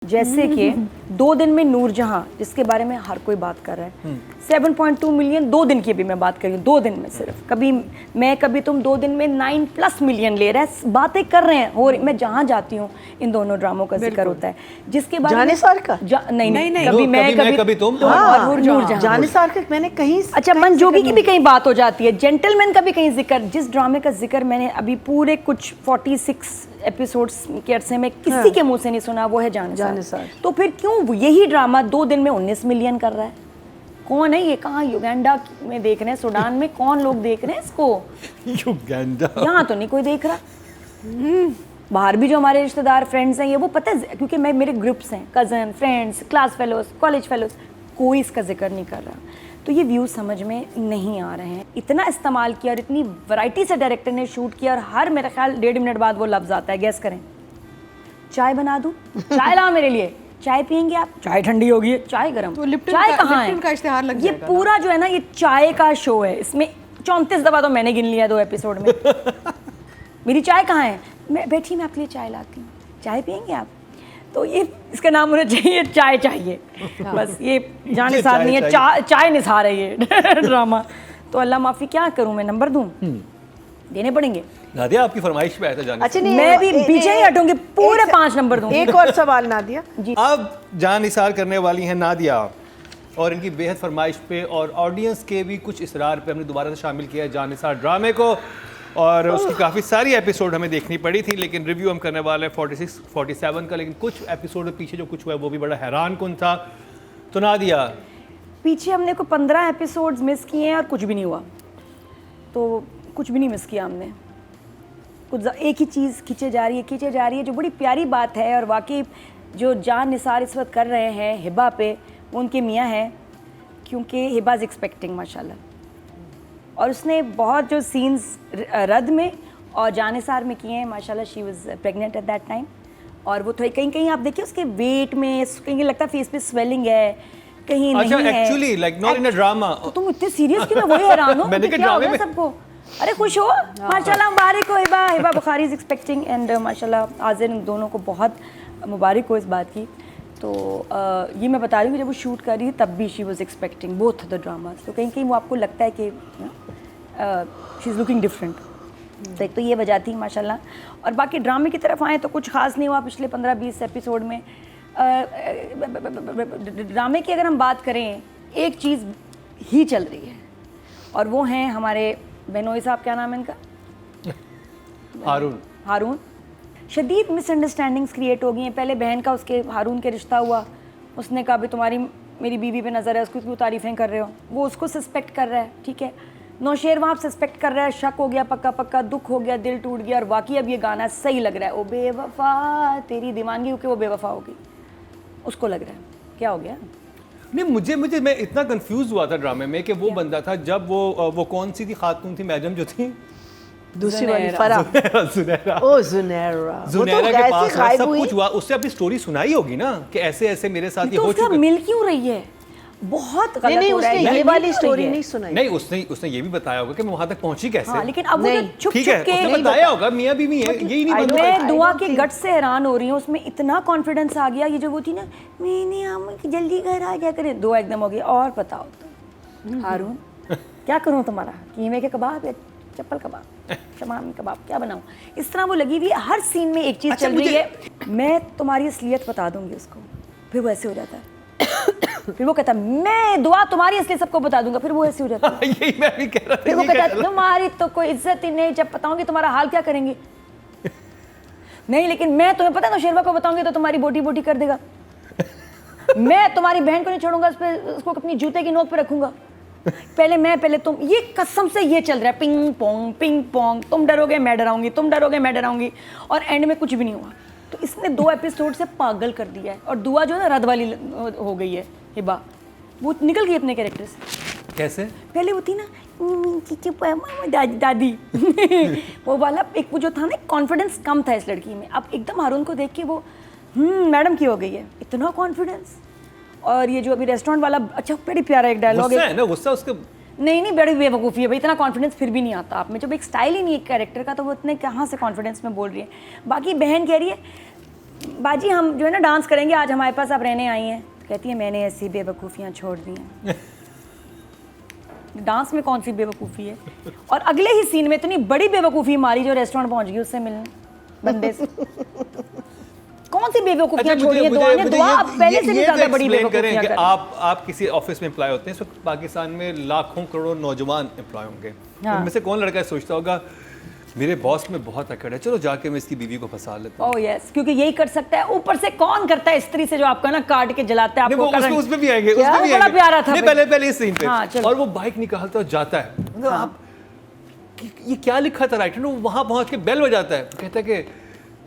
जैसे कि 2 दिन में नूरजहां, जिसके बारे में हर कोई बात कर रहा है, 7.2 मिलियन 2 दिन की भी मैं बात कर रही हूँ, 2 दिन में सिर्फ। कभी मैं कभी तुम 2 दिन में 9+ मिलियन ले रहा है, बातें कर रहे हैं। और मैं जहाँ जाती हूँ इन दोनों ड्रामों का जिक्र होता है, जिसके बारे में जानिसार का नहीं कभी मैं कभी तुम और नूरजहां। जानिसार का मैंने कहीं अच्छा, मनजोगी की भी कहीं बात हो जाती है, जेंटलमैन का भी कहीं जिक्र। जिस ड्रामे का जिक्र मैंने अभी पूरे कुछ 46 एपिसोड्स के अरसे में किसी के मुंह से नहीं सुना, वो है जानिसार। तो फिर क्यों यही ड्रामा 2 दिन में 19 मिलियन कर रहा है? कौन है ये? कहाँ युगांडा में देख रहे हैं, सूडान में कौन लोग देख रहे हैं इसको? युगांडा यहाँ तो नहीं कोई देख रहा। बाहर भी जो हमारे रिश्तेदार फ्रेंड्स हैं, ये वो पता है, क्योंकि मेरे ग्रुप्स हैं, cousin, friends, class fellows, college fellows, कोई इसका जिक्र नहीं कर रहा। तो ये व्यूज़ समझ में नहीं आ रहे हैं। इतना इस्तेमाल किया और इतनी वैरायटी से डायरेक्टर ने शूट किया, और हर मेरा ख्याल 1.5 मिनट बाद वो लफ्ज़ आता है, गैस करें, चाय बना दूँ, चाय लाओ मेरे लिए, चाय पियेंगे आप? चाय ठंडी होगी, चाय गर्म। तो लिप्टन चाय कहाँ है? का इश्तेहार लग ये जाएगा पूरा जो है ना, ये चाय का शो है। इसमें 34 दफ़ा तो मैंने गिन लिया 2 एपिसोड में। मेरी चाय कहाँ है? मैं बैठी, मैं आपके लिए चाय लाती हूँ, चाय पियेंगे आप? तो ये इसका नाम होना चाहिए चाय चाहिए। बस ये जानिसार नहीं है, चाय निसार है ये ड्रामा। तो अल्लाह माफ़ी, क्या करूँ मैं, नंबर दूँ? देने पड़ेंगे। नादिया आपकी फरमाइश पे आया था जानिसार। अच्छा नहीं, मैं भी पीछे ही हटूंगी, पूरे 5 नंबर दूँ। एक और सवाल नादिया जी। अब जानिसार करने वाली हैं नादिया, और इनकी बेहद फरमाइश पे और ऑडियंस के भी कुछ इसरार पे हमने दोबारा से शामिल किया है जानिसार ड्रामे को। और उसकी काफ़ी सारी एपिसोड हमें देखनी पड़ी थी, लेकिन रिव्यू हम करने वाले हैं 46, 47 का। लेकिन कुछ एपिसोड में पीछे जो कुछ हुआ है वो भी बड़ा हैरान कुन था। तो नादिया, पीछे हमने को 15 एपिसोड्स मिस किए हैं और कुछ भी नहीं हुआ। तो कुछ भी नहीं मिस किया हमने, कुछ एक ही चीज़ खींचे जा रही है, जो बड़ी प्यारी बात है। और वाकई जो जानिसार इस वक्त कर रहे हैं हिबा पे, वो उनके मियाँ हैं, क्योंकि हिबा इज़ एक्सपेक्टिंग माशाल्लाह। और उसने बहुत जो सीन्स रद में और जानिसार में किए हैं माशाल्लाह, she was pregnant at that time. और वो थोड़ी कहीं आप देखिए उसके वेट में, कहीं लगता है फेस पे स्वेलिंग है, कहीं अच्छा, नहीं है। Actually like not in a drama. तो तुम इतने सीरियस क्यों? मैं वही हैरान हूँ, मैंने कहा क्या हो गया ड्रामे में। सबको? अरे खुश हो, माशाल्लाह, मुबारक हो Hiba Bukhari is expecting, and माशाल्लाह आज़िर, इन दोनों को बहुत मुबारक हो इस बात की। तो ये मैं बता रही हूँ, जब वो शूट कर रही थी तब भी she was expecting both the dramas. तो कहीं कहीं वो आपको लगता है कि शी इज़ लुकिंग डिफरेंट। तो एक तो ये वजह थी माशाल्लाह। और बाकी ड्रामे की तरफ आए तो कुछ खास नहीं हुआ पिछले 15-20 एपिसोड में। ड्रामे की अगर हम बात करें, एक चीज़ ही चल रही है, और वो हैं हमारे बेनोई साहब, क्या नाम है इनका? हारून। शदीद मिसअंडरस्टैंडिंग्स क्रिएट हो गई हैं। पहले बहन का उसके हारून के रिश्ता हुआ, उसने कहा भी तुम्हारी मेरी बीवी पे नज़र है, उसको क्यों तारीफ़ें कर रहे हो? वो उसको सस्पेक्ट कर रहा है, ठीक है। नौशेर वहाँ सस्पेक्ट कर रहा है, शक हो गया, पक्का दुख हो गया, दिल टूट गया। और वाकई अब ये गाना सही लग रहा है, ओ बेवफा तेरी दीवानगी, क्योंकि वो बेवफा होगी, उसको लग रहा है। क्या हो गया? नहीं, मुझे मैं इतना कंफ्यूज हुआ था ड्रामे में कि वो बंदा था, जब वो कौन सी थी खातून थी, मैडम जो थी दूसरी वाली फरा, जुनैरा। ओ जुनैरा के पास सब कुछ हुआ, उससे अपनी स्टोरी सुनाई होगी ना कि ऐसे ऐसे मेरे साथ ये तो हो उसका चुका। मिल क्यों रही है? बहुत गलत नहीं, हो रहा है। उसने ये वाली मिल क्यों स्टोरी रही है? नहीं सुनाई। नहीं, उसने ये भी बताया होगा कि मैं वहां तक पहुंची कैसे। हाँ, लेकिन अब वो जो छुप ठीक छुप है, के उसने बताया होगा, मियां बीवी है, यही नहीं बनता। मैं दुआ के गट से हैरान हो रही हूँ, उसमें इतना कॉन्फिडेंस आ गया। ये जो वो थी ना, मैंने हम जल्दी घर आ गया करें, दुआ एकदम हो गई। और बताओ तो हारून, क्या करूँ तुम्हारा, कीमे के कबाब या चप्पल कबाब, शमामी कबाब, क्या बनाऊँ? इस तरह वो लगी हुई है, हर सीन में एक चीज़ चल रही है। मैं तुम्हारी असलियत बता दूंगी उसको, फिर वो ऐसे हो जाता है। फिर वो कहता है मैं दुआ तुम्हारी असलियत सबको बता दूंगा, फिर वो ऐसे हो जाता है। यही मैं भी कह रहा था। फिर वो कहता है तुम्हारी तो कोई इज्जत ही नहीं, जब बताऊंगी तुम्हारा हाल क्या करेंगे? नहीं, लेकिन मैं तुम्हें पता है ना, शेरवा को बताऊंगी तो तुम्हारी बोटी बोटी कर देगा। मैं तुम्हारी बहन को नहीं छोड़ूंगा, उसको अपनी जूते की नोक पे रखूंगा। पहले तुम, ये कसम से ये चल रहा है, पिंग पोंग, तुम डरोगे मैं डराऊंगी, तुम डरोगे मैं डराऊंगी, और एंड में कुछ भी नहीं हुआ। तो इसने 2 एपिसोड से पागल कर दिया है। और दुआ जो है ना, रद वाली हो गई है हिबा, वो निकल गई अपने कैरेक्टर से। कैसे? पहले वो थी ना दादी वो वाला एक वो जो था ना, कॉन्फिडेंस कम था इस लड़की में। अब एकदम हारून को देख के वो मैडम की हो गई है, इतना कॉन्फिडेंस। और ये जो अभी रेस्टोरेंट वाला, अच्छा बड़ी प्यारा एक डायलॉग है ना, गुस्सा उसके नहीं बड़ी बेवकूफ़ी है भाई, इतना कॉन्फिडेंस फिर भी नहीं आता आप में, जब एक स्टाइल ही नहीं एक कैरेक्टर का, तो वो इतने कहाँ से कॉन्फिडेंस में बोल रही है। बाकी बहन कह रही है बाजी हम जो है ना डांस करेंगे, आज हमारे पास आप रहने आई हैं। कहती है मैंने ऐसी बेवकूफ़ियाँ छोड़ दी हैं। डांस में कौन सी बेवकूफ़ी है? और अगले ही सीन में इतनी बड़ी बेवकूफ़ी मारी जो रेस्टोरेंट पहुंच गई उससे मिलने बंदे से। कौन सी बेवकूफ़ियाँ छोड़ी हैं? दुआ ने दुआ अब पहले से भी ज़्यादा बड़ी बेवकूफ़ियाँ कर। आप किसी ऑफिस में एम्प्लॉय होते हैं, इस वक्त पाकिस्तान में लाखों करोड़ों नौजवान एम्प्लॉय होंगे, उनमें से कौन लड़का सोचता होगा मेरे बॉस में बहुत अकड़ है, चलो जाके मैं इसकी बीवी को फंसा लेता हूँ। ओह यस, क्योंकि यही कर सकता है। ऊपर से कौन करता है स्त्री से जो आपका ना काट के जलाता है आपको? उसमें भी आएंगे, क्या? उसमें भी बड़ा आएंगे। प्यारा था नहीं, पहले इस सीन पे। हाँ, और वो बाइक निकालता और जाता है, मतलब आप ये क्या लिखा था राइटर ने? वहां पहुंच के बेल बजाता है, कहता है कि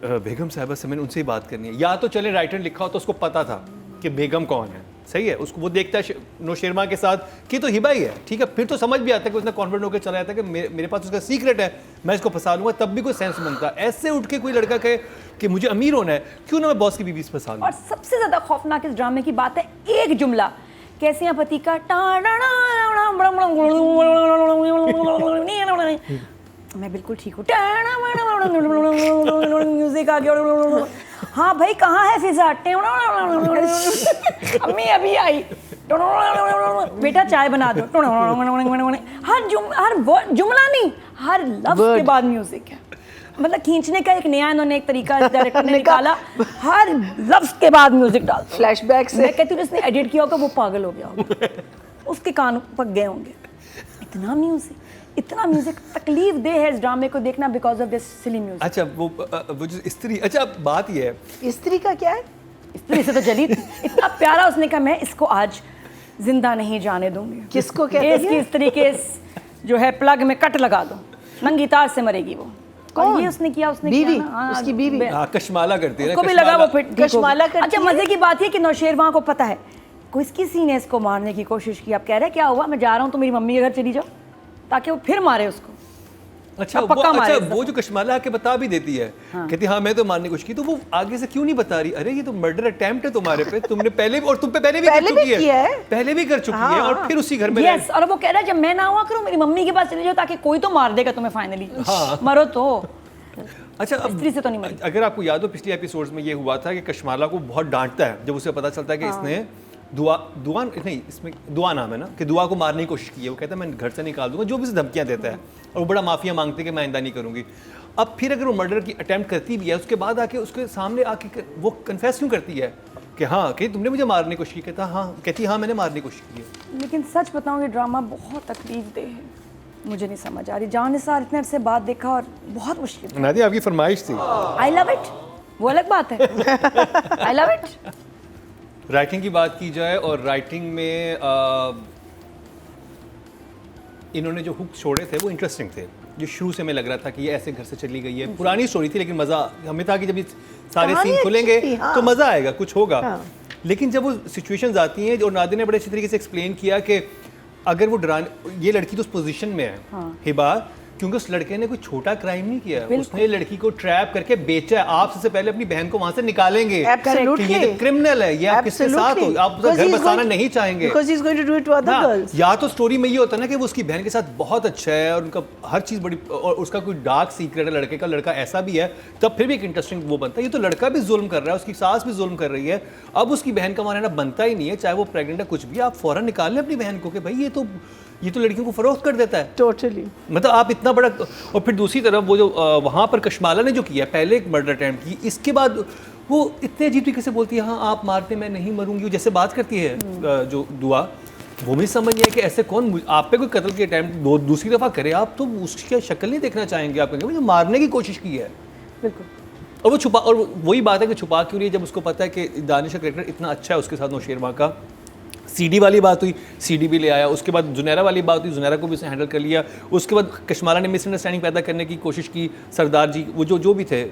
बेगम साहिबा से मैंने उनसे ही बात करनी है। या तो चले राइटर लिखा हो तो उसको पता था कि बेगम कौन है, सही है, उसको वो देखता है नौशेरमा के साथ कि तो हिबा ही है, ठीक है, फिर तो समझ भी आता है कि उसने कॉन्फिडेंट होकर चला जाता है कि मेरे पास उसका सीक्रेट है, मैं इसको फंसा लूंगा, तब भी कोई सेंस बनता है। ऐसे उठ के कोई लड़का कहे कि मुझे अमीर होना है, क्यों ना मैं बॉस की बीवी से फंसा लूं। और सबसे ज्यादा खौफनाक इस ड्रामे की बात है एक जुमला, कैसे हैं पति का मैं बिल्कुल ठीक हूँ, म्यूजिक आ गया, हाँ भाई कहाँ है फिजा, अम्मी अभी आई, बेटा चाय बना दो, हर जुमला नहीं, हर लफ्ज के बाद म्यूजिक है। मतलब खींचने का एक नया इन्होंने एक तरीका डायरेक्टर ने निकाला, हर लफ्ज के बाद म्यूजिक डाल। फ्लैशबैक से मैं कहती हूँ जिसने एडिट किया होगा वो पागल हो गया होगा, उसके कान पक गए होंगे। इतना म्यूजिक तकलीफ दे है इस ड्रामे को देखना because of this silly music. अच्छा वो जो स्त्री, अच्छा बात ये है स्त्री का क्या है? स्त्री से तो जली थी, इतना प्यारा, उसने कहा मैं इसको आज जिंदा नहीं जाने दूंगी। किसको कहते हैं? इसकी स्त्री के जो है प्लग में कट लगा दो, नंगी तार से मरेगी वो। और ये उसने किया, उसने बीवी, किया ना, उसकी बीवी कशमाला करती है ना, उसको भी लगा वो फिर कशमाला करती अच्छा मजे की बात है कि नौशेरवां को पता है किसी ने इसको मारने की कोशिश की। आप कह रहे हैं क्या हुआ, मैं जा रहा हूँ तो मेरी मम्मी के घर चली जाओ, ताकि वो फिर मारे उसको। अच्छा अब पक्का मारे इस वो जो कशमाला आके बता भी देती है, कहती हाँ मैं तो मारने की कोशिश की, तो वो आगे से क्यों नहीं बता रही? अरे ये तो मर्डर अटेम्प्ट है तुम्हारे पे, तुमने पहले भी, और तुम पे पहले भी कर चुकी है, पहले भी कर चुकी है, और फिर उसी घर में यस। और वो कह रहा है जब मैं ना हुआ करूँ मेरी मम्मी के पास चले जाओ, ताकि कोई तो मार देगा तुम्हें फाइनली, मरो तो। अच्छा अब स्त्री से तो नहीं मरी। अगर आपको याद हो पिछले एपिसोड्स में ये हुआ था कि कशमाला को बहुत डांटता है जब उसे पता चलता है कि इसने दुआ नहीं, इसमें दुआ नाम है ना, कि दुआ को मारने की कोशिश की है। वो कहता है मैं घर से निकाल दूंगा, जो भी उसे धमकियां देता है, और वो बड़ा माफिया मांगते हैं कि मैं आइंदा नहीं करूंगी। अब फिर अगर वो मर्डर की अटेम्प्ट करती भी है, उसके बाद आके उसके सामने आके वो कन्फेस क्यों करती है कि हाँ कि तुमने मुझे मारने की कोशिश की? कहती हाँ मैंने मारने की कोशिश की है। लेकिन सच बताऊँ ये ड्रामा बहुत तकलीफ दे है, मुझे नहीं समझ आ रही। जानिसार इतने अरसे बाद देखा और बहुत मुश्किल। नादिया आपकी फरमाइश थी। आई लव इट, वो अलग बात है। I love it. राइटिंग की बात की जाए, और राइटिंग में इन्होंने जो हुक छोड़े थे वो इंटरेस्टिंग थे। जो शुरू से हमें लग रहा था कि ये ऐसे घर से चली गई है, पुरानी स्टोरी थी, लेकिन मज़ा हमें था कि जब ये सारे सीन खुलेंगे तो मज़ा आएगा, कुछ होगा। लेकिन जब वो सिचुएशंस आती हैं, और नादिया ने बड़े अच्छी तरीके से एक्सप्लेन किया कि अगर वो ये लड़की तो उस पोजीशन में है हिबा, क्योंकि उस लड़के ने कोई छोटा क्राइम नहीं किया, उसने लड़की को ट्रैप करके बेचा है। आप सबसे पहले अपनी बहन को वहां से निकालेंगे, ये तो क्रिमिनल है, ये आप किसके साथ हो, आप उसे घर बसाना नहीं चाहेंगे। या तो स्टोरी में ये होता है ना कि वो उसकी बहन के साथ बहुत अच्छा है और उनका हर चीज़ बड़ी, और उसका कोई डार्क सीक्रेट है लड़के का, लड़का ऐसा भी है, तब फिर भी एक इंटरेस्टिंग वो बनता है। ये तो लड़का भी जुल्म कर रहा है, उसकी सास भी जुल्म कर रही है, अब उसकी बहन का मानना बनता ही नहीं है, चाहे वो प्रेग्नेंट है कुछ भी, आप फौरन निकाल लें अपनी बहन को कि भाई ये तो लड़कियों को फरोख्त कर देता है। टोटली मतलब आप इतना बड़ा। और फिर दूसरी तरफ वो जो वहाँ पर कशमाला ने जो किया, पहले एक मर्डर अटेम्प्ट की, इसके बाद वो इतने अजीब तरीके से बोलती है हाँ आप मारते मैं नहीं मरूंगी, जैसे बात करती है जो दुआ, वो भी समझ नहीं है कि ऐसे कौन आप पे कोई कत्ल की अटेम्प्ट दूसरी दफ़ा करे, आप तो उसकी शक्ल नहीं देखना चाहेंगे, आप कहेंगे मुझे मारने की कोशिश की है। बिल्कुल। और वो छुपा, और वही बात है कि छुपा क्यों रही है, जब उसको पता है कि दानिश का कैरेक्टर इतना अच्छा है उसके साथ नौशेरवां का। सीडी वाली बात हुई, सीडी भी ले आया, उसके बाद जुनैरा वाली बात हुई, जुनैरा को भी उसने हैंडल कर लिया, उसके बाद कशमाला ने मिसअंडरस्टैंडिंग पैदा करने की कोशिश की, सरदार जी वो जो भी थे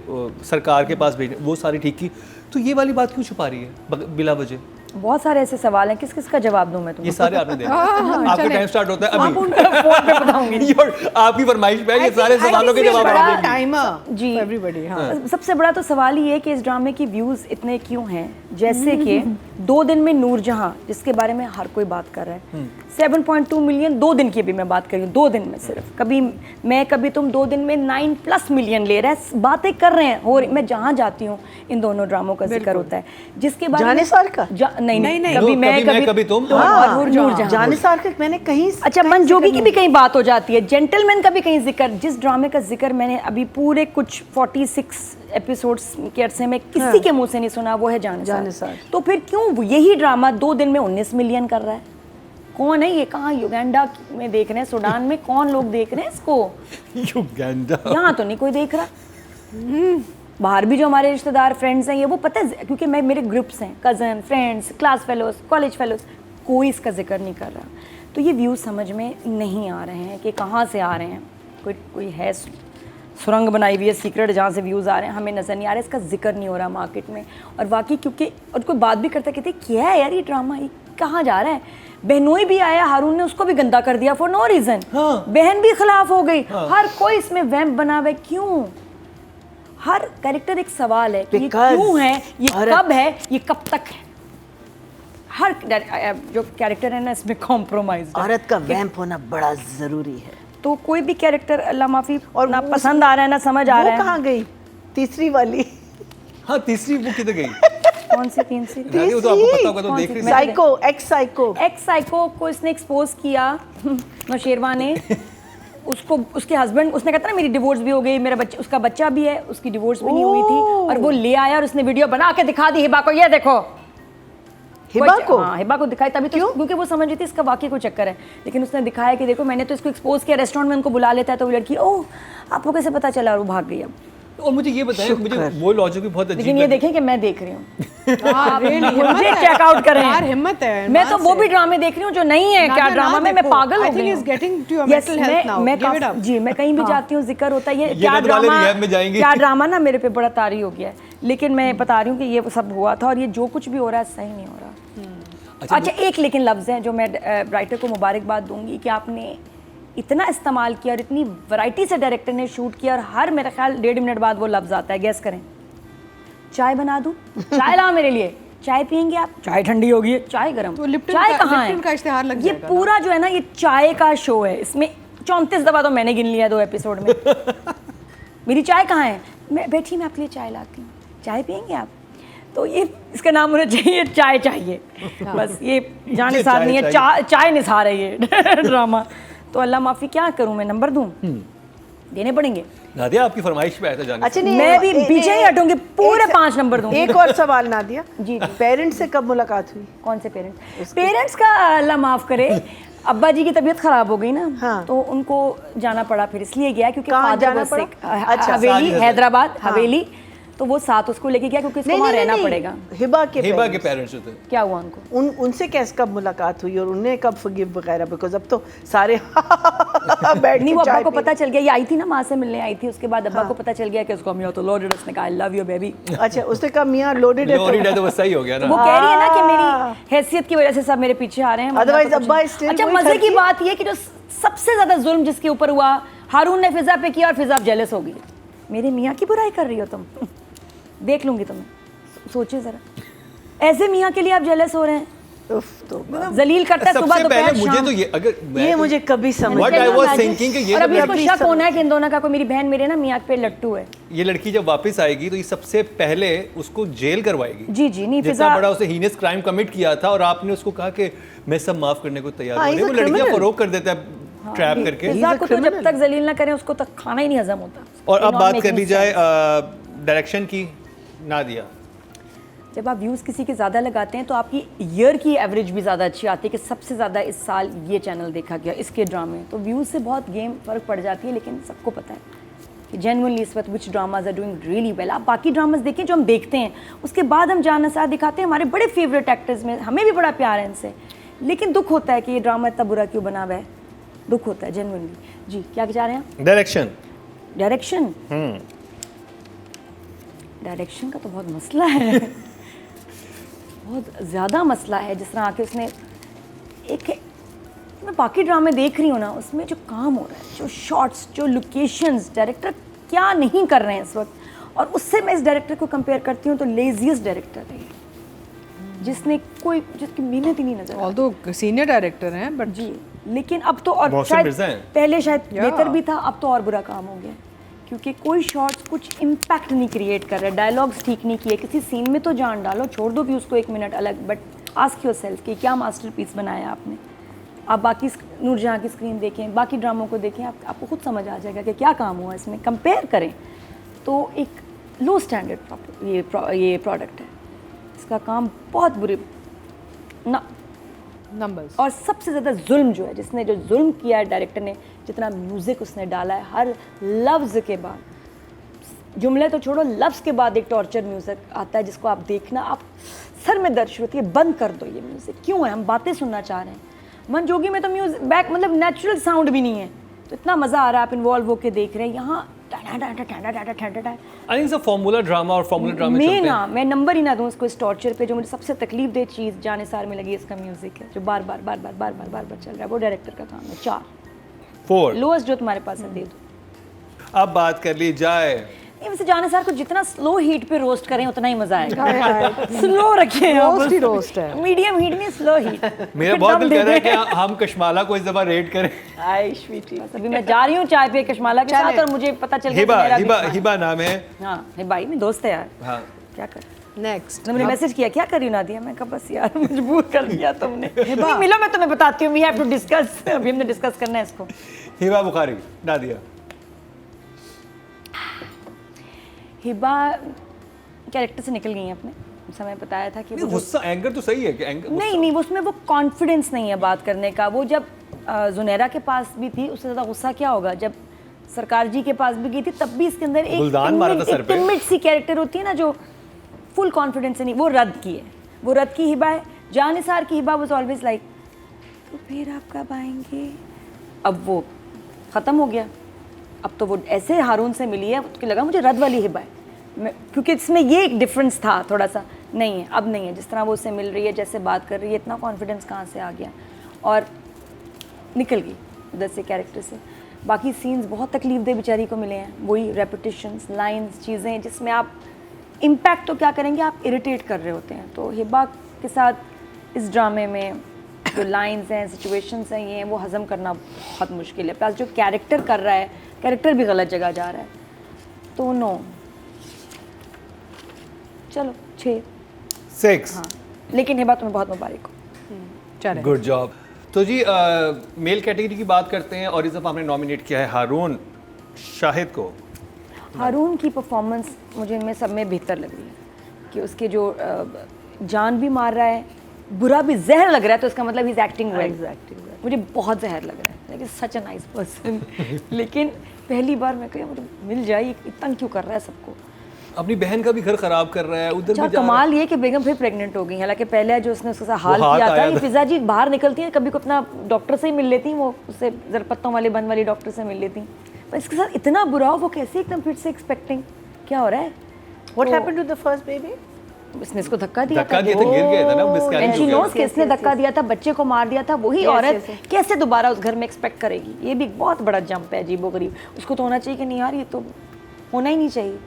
सरकार के पास भेजने, वो सारी ठीक की। तो ये वाली बात क्यों छुपा रही है बिला वजह? बहुत सारे ऐसे सवाल हैं, किस किस का जवाब दूं मैं तुम्हें? ये सारे आपने देने, आपका टाइम स्टार्ट होता है आप उनका फोन पे बताऊंगी। आपकी फरमाइश पे ये सारे सवालों के जवाब आप देंगी। टाइमर जी एवरीबॉडी। हाँ, सबसे बड़ा तो सवाल ये है कि इस ड्रामे की व्यूज इतने क्यों हैं, जैसे कि 2 दिन में नूरजहां, जिसके बारे में हर कोई बात कर रहा है, 7.2 मिलियन 2 दिन की भी मैं बात कर रही हूँ, 2 दिन में सिर्फ, कभी मैं कभी तुम 2 दिन में 9+ मिलियन ले रहा है, बातें कर रहे हैं। और मैं जहाँ जाती हूँ इन दोनों ड्रामों का जिक्र होता है, जिसके बारे में जानिसार का? नहीं, कभी मैं, कभी तुम। और नूरजहां। जानिसार का मैंने कहीं अच्छा, मन जोगी की भी कहीं बात हो जाती है, जेंटलमैन का भी कहीं जिक्र। जिस ड्रामे का जिक्र मैंने अभी पूरे कुछ 46 एपिसोड्स के अरसे में किसी के मुंह से नहीं सुना, वो है जानिसार। तो फिर क्यों यही ड्रामा 2 दिन में 19 मिलियन कर रहा है? कौन है ये? कहाँ युगांडा में देख रहे हैं, सूडान में कौन लोग देख रहे हैं इसको? युगांडा यहाँ तो नहीं कोई देख रहा। बाहर भी जो हमारे रिश्तेदार फ्रेंड्स हैं, ये वो पता है, क्योंकि मेरे ग्रुप्स हैं, cousin, friends, class fellows, college fellows, कोई इसका जिक्र नहीं कर रहा। तो ये व्यूज़ समझ में नहीं आ रहे हैं कि कहाँ से आ रहे हैं। कोई है सुरंग बनाई हुई है सीक्रेट जहाँ से व्यूज़ आ रहे हैं, हमें नज़र नहीं आ रहा है, इसका जिक्र नहीं हो रहा मार्केट में। और वाकई क्योंकि और कोई बात भी करता, कहते क्या है यार ये ड्रामा, ये कहाँ जा रहा है? बहनोई भी आया, हारून ने उसको भी गंदा कर दिया फॉर नो रीज़न। बहन भी खिलाफ हो गई। हर कोई इसमें वैम्प बना हुआ है, क्यों? हर कैरेक्टर एक सवाल है कि ये क्यों है, ये कब है, ये कब तक है। हर जो कैरेक्टर है ना इसमें कॉम्प्रोमाइज। औरत का वैम्प होना बड़ा जरूरी है। तो कोई भी कैरेक्टर अल्लाह माफी और ना पसंद आ रहा है ना समझ आ रहा है। वो कहाँ गई तीसरी वाली? हाँ, तीसरी वो किधर गई? कौन सी तीसरी? वो तो आपको पता होगा, तो देख रही थी। एक्स साइको को इसने एक्सपोज किया नौशेरवा ने। उसको उसके हस्बैंड, उसने कहता ना मेरी डिवोर्स भी हो गई, मेरा बच्चा, उसका बच्चा भी है, उसकी डिवोर्स भी नहीं हुई थी, और वो ले आया और उसने वीडियो बना के दिखा दी हिबा को, ये देखो हिबा को। हाँ, हिबा को दिखाई तभी तो, क्योंकि वो समझ रही थी इसका वाकई कोई चक्कर है। लेकिन उसने दिखाया कि देखो मैंने तो इसको एक्सपोज किया, रेस्टोरेंट में उनको बुला लेता है, तो वो लड़की ओह आपको कैसे पता चला, और वो भाग गई। अब और मुझे ये बताएं, मुझे वो लॉजिक भी बहुत अजीब लेकिन ये देखें कि मैं देख रही हूँ, मुझे चेकआउट करें यार, हिम्मत है। मैं तो वो भी ड्रामे देख रही हूँ जो नहीं है। क्या ड्रामा में मैं पागल हो गई हूँ। जी, मैं कहीं भी जाती हूँ जिक्र होता है ये क्या ड्रामा ना मेरे पे बड़ा तारी हो गया है। लेकिन मैं बता रही हूँ कि ये सब हुआ था, और ये जो कुछ भी हो रहा है सही नहीं हो रहा। अच्छा, एक लेकिन लफ्ज़ है जो मैं राइटर को मुबारकबाद दूंगी कि आपने इतना इस्तेमाल किया और इतनी वैरायटी से डायरेक्टर ने शूट किया, और हर मेरा ख्याल 1.5 मिनट बाद वो लफ्ज़ आता है। गैस करें, चाय बना दूं? चाय लाओ मेरे लिए। चाय पियेंगे आप? चाय ठंडी होगी, चाय गर्म। तो लिप्टन चाय कहाँ है? का इश्तिहार लग ये पूरा जो है ना, ये चाय का शो है। इसमें 34 दफ़ा तो मैंने गिन लिया 2 एपिसोड में। मेरी चाय कहाँ है? मैं बैठी, मैं आपके लिए चाय लाती हूँ, चाय पियेंगे आप? तो ये इसका नाम होना चाहिए चाय चाहिए। बस ये जाने साथ नहीं है, चाय निसार है ये ड्रामा। तो अल्लाह माफ़ी, क्या करूँ मैं, नंबर दूँ? देने पड़ेंगे। नादिया आपकी फरमाइश पे आया था जाने। अच्छा, नहीं, मैं भी पीछे ही हटूंगी, पूरे 5 नंबर दूंगी। एक और सवाल नादिया, जी। पेरेंट्स से कब मुलाकात हुई? कौन से पेरेंट्स? पेरेंट्स का अल्लाह माफ़ करे, अब्बा जी की तबीयत ख़राब हो गई ना। हाँ। तो उनको जाना पड़ा, फिर इसलिए गया क्योंकि कहाँ फादर जाना was पड़ा? sick, अच्छा, हवेली, हैदराबाद हाँ। हवेली। तो वो साथ उसको लेके गया क्योंकि उसको वहाँ रहना पड़ेगा। हिबा के पेरेंट्स होते। क्या हुआ उनको? उनसे कैसे कब मुलाकात हुई और उन्हें कब फॉरगिव वगैरह? बिकॉज अब तो सारे बैठ नहीं, के वो अब्बा चाय को पी- पता चल गया, ये आई थी ना माँ से मिलने आई थी, उसके बाद अब्बा को पता चल गया कि उसको मियां तो लोडेड, उसने कहा आई लव यू बेबी। अच्छा, उसने कहा मियां लोडेड है तो बस सही हो गया वो ना। कह रही है ना कि मेरी हैसियत की वजह से सब मेरे पीछे आ रहे हैं, वरना Otherwise तो कुछ अब्बा नहीं। is still अच्छा, वही मजे की करती। बात ये कि जो सबसे ज्यादा जुल्म जिसके ऊपर हुआ, हारून ने फिजा पे किया और फिजा जेलस हो गई। मेरे मियाँ की बुराई कर रही हो तुम? देख लूंगी तुम्हें, सोचिए जरा, ऐसे मियाँ के लिए आप जेलस हो रहे हैं। उफ, तो जलील करता है सुबह सबसे पहले दोपहर मुझे शाम। तो ये अगर ये मुझे कभी समझ What I was thinking कि ये और तो अभी इसको अभी शक होना है कि इन दोनों का कोई, मेरी बहन मेरे ना मियाँ पे लट्टू है। ये लड़की जब वापस आएगी तो ये सबसे पहले उसको जेल करवाएगी। जी जी, नहीं जितना फिजा बड़ा उसे हीनस क्राइम कमिट किया था, और आपने उसको कहा कि मैं सब माफ करने को तैयार हाँ, हूं। he's a वो लड़कियां criminal। फरोग कर देता है ट्रैप करके। फिजा को तो जब criminal। तक जलील ना करें उसको तक खाना ही नहीं हजम होता। और अब Not बात कर making ली जाए sense। डायरेक्शन की, नादिया। जब आप व्यूज़ किसी के ज़्यादा लगाते हैं तो आपकी ईयर की एवरेज भी ज़्यादा अच्छी आती है कि सबसे ज़्यादा इस साल ये चैनल देखा गया, इसके ड्रामे। तो व्यूज़ से बहुत गेम फ़र्क पड़ जाती है, लेकिन सबको पता है कि जेन्युइनली इस वक्त which dramas are doing really well. आप बाकी ड्रामाज देखें जो हम देखते हैं, उसके बाद हम जान नसार दिखाते हैं, हमारे बड़े फेवरेट एक्टर्स में, हमें भी बड़ा प्यार है इनसे, लेकिन दुख होता है कि ये ड्रामा इतना बुरा क्यों बना हुआ है, दुख होता है जेन्युइनली। जी, क्या चाह रहे हैं आप? डायरेक्शन डायरेक्शन का तो बहुत मसला है, बहुत ज़्यादा मसला है। जिस तरह आके उसने एक, मैं बाकी ड्रामे देख रही हूँ ना, उसमें जो काम हो रहा है, जो शॉट्स, जो लोकेशंस, डायरेक्टर क्या नहीं कर रहे हैं इस वक्त, और उससे मैं इस डायरेक्टर को कंपेयर करती हूँ तो लेजीएस्ट डायरेक्टर है। जिसने जिसकी मेहनत ही नहीं नजर आती। ऑल्दो सीनियर डायरेक्टर हैं बट जी, लेकिन अब तो और मोहसिन मिर्ज़ा हैं। पहले शायद या। बेहतर भी था, अब तो और बुरा काम हो गया क्योंकि कोई शॉट्स कुछ इम्पैक्ट नहीं क्रिएट कर रहे, डायलॉग्स ठीक नहीं किए, किसी सीन में तो जान डालो, छोड़ दो भी उसको 1 मिनट अलग, बट आस्क योरसेल्फ कि क्या मास्टरपीस बनाया आपने। आप बाकी नूरजहां की स्क्रीन देखें, बाकी ड्रामों को देखें, आपको खुद समझ आ जाएगा कि क्या काम हुआ इसमें। कंपेयर करें तो एक लो स्टैंडर्ड ये प्रोडक्ट है, इसका काम बहुत बुरे ना। नंबर्स और सबसे ज़्यादा जुल्म जो है, जिसने जो जुल्म किया है डायरेक्टर ने, जितना म्यूज़िक उसने डाला है, हर लफ्ज़ के बाद, जुमले तो छोड़ो, लफ्ज़ के बाद एक टॉर्चर म्यूज़िक आता है जिसको आप देखना, आप सर में दर्द होती है, बंद कर दो ये म्यूज़िक। क्यों है? हम बातें सुनना चाह रहे हैं। मन जोगी में तो म्यूज़िक बैक मतलब नेचुरल साउंड भी नहीं है, तो इतना मज़ा आ रहा है, आप इन्वॉल्व होकर देख रहे हैं। यहाँ आई थिंक फॉर्मूला ड्रामा और फॉर्मूला ड्रामा मैं नंबर ही ना दूं इसको इस टॉर्चर पे। जो मुझे सबसे तकलीफ दे चीज़ जानिसार में लगी, इसका म्यूजिक है जो बार बार चल रहा है, वो डायरेक्टर का काम है। 4 4 लोएस्ट जो तुम्हारे पास है दे दो। अब बात कर ली जाए, नहीं, वैसे जानिसार को जितना स्लो हीट पे रोस्ट करें उतना ही मजा आएगा। स्लो रखिए, रोस्ट ही रोस्ट है। मीडियम हीट नहीं, स्लो हीट। मेरा बहुत दिल कर रहा है कि हम कश्माला को इस दफा रेट करें। आई स्वीटी, अभी मैं जा रही हूँ चाय पे कश्माला के साथ और मुझे पता चल गया कि हिबा मेरा हिबा भी- हिबा नाम है। हाँ हिबाई में दोस्त है यार, हाँ, क्या कर। नेक्स्ट तुमने मैसेज किया क्या कर रही हो नादिया? मैं कहा बस यार मजबूर कर दिया तुमने। नहीं मिलो, मैं तुम्हें बताती हूँ, वी हैव टू डिस्कस। अभी हमने डिस्कस करना है इसको। हिबा बुखारी नादिया। हिबा कैरेक्टर से निकल गई हैं अपने समय, बताया था कि वो जो- गुस्सा एंगर तो सही है कि एंगर नहीं उसमें वो कॉन्फिडेंस नहीं है बात करने का। वो जब जुनैरा के पास भी थी, उससे ज़्यादा गुस्सा क्या होगा जब सरकार जी के पास भी गई थी, तब भी इसके अंदर एक गुलदान मारा था सर पे। टिमिड सी कैरेक्टर होती है ना, जो फुल कॉन्फिडेंस से नहीं, वो रद्द की है। वो रद्द की हिबा है। जानिसार की हिबा वाज ऑलवेज लाइक तो फिर आप कब आएंगे। अब वो ख़त्म हो गया, अब तो वो ऐसे हारून से मिली है, उसको लगा मुझे रद्द वाली हिबा है। क्योंकि इसमें ये एक डिफरेंस था थोड़ा सा, नहीं है अब नहीं है। जिस तरह वो उससे मिल रही है, जैसे बात कर रही है, इतना कॉन्फिडेंस कहाँ से आ गया, और निकल गई उधर से कैरेक्टर से। बाकी सीन्स बहुत तकलीफ दे बेचारी को मिले हैं, वही रेपिटेशंस, लाइंस, चीज़ें जिसमें आप इम्पैक्ट तो क्या करेंगे, आप इरिटेट कर रहे होते हैं। तो हिबा के साथ इस ड्रामे में जो लाइंस हैं, सिचुएशंस हैं, ये हैं, वो हज़म करना बहुत मुश्किल है। प्लस जो कैरेक्टर कर रहा है, कैरेक्टर भी गलत जगह जा रहा है, तो नो। चलो 6 हाँ, लेकिन हिबा तुम्हें बहुत मुबारक हो। चले गुड जॉब। तो जी मेल कैटेगरी की बात करते हैं और इस दफ़ा हमने नॉमिनेट किया है हारून शाहिद को। हारून की परफॉर्मेंस मुझे इनमें सब में बेहतर लग रही है कि उसके जो जान भी मार रहा है, बुरा भी, जहर लग रहा है, तो इसका मतलब ही इज एक्टिंग वेल। मुझे बहुत जहर लग रहा है, लेकिन सच अ नाइस पर्सन। लेकिन पहली बार मैं कही मुझे मिल जाए, इतना क्यों कर रहा है सबको। अपनी बहन का भी घर खराब कर रहा है, उधर अच्छा भी जा कमाल ये कि बेगम फिर प्रेग्नेंट हो गई। हालांकि पहले जो उसने उसके साथ हाल हाथ किया था, आया ये था। फिजा जी बाहर निकलती हैं, कभी को अपना डॉक्टर से ही मिल लेती, वो उससे जरपत्तों वाले बन वाली डॉक्टर से मिल लेती, पर इसके साथ इतना बुरा हो, वो कैसे एकदम फिर से एक्सपेक्टिंग, क्या हो रहा है। What happened to the first baby? इसने इसको धक्का दिया था, गिर गया था ना, एंड miscarriage शी हो गया। नोस कि इसने धक्का दिया था, बच्चे को मार दिया था, वही औरत कैसे दोबारा उस घर में एक्सपेक्ट करेगी। ये भी एक बहुत बड़ा जंप है, अजीबोगरीब। उसको तो होना चाहिए कि नहीं यार, ये तो होना ही नहीं चाहिए।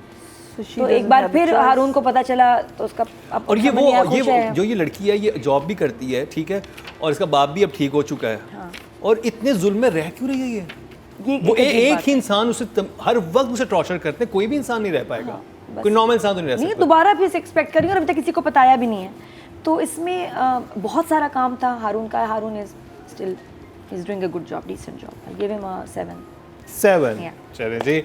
तो एक बार फिर हारून को पता चला, तो उसका अब और ये समझ नहीं आया, वो खुश है। जो ये लड़की है, ये जॉब भी करती है, ठीक है, और इसका बाप भी अब ठीक हो चुका है, हाँ। और इतने जुल्म में रह क्यों रही है ये? वो अजीब एक बात ही इंसान उसे हर वक्त उसे टॉर्चर करते हैं, कोई भी इंसान नहीं रह पाएगा, कोई नॉर्मल इंसान तो नहीं रह नहीं, सकता। दोबारा फिर से एक्सपेक्ट करेंगे, और अभी तक किसी को बताया भी नहीं है। तो इसमें बहुत सारा काम था हारून का। Haroon is still doing a good job, decent job. I give him 7 7 Yeah. चलें जी।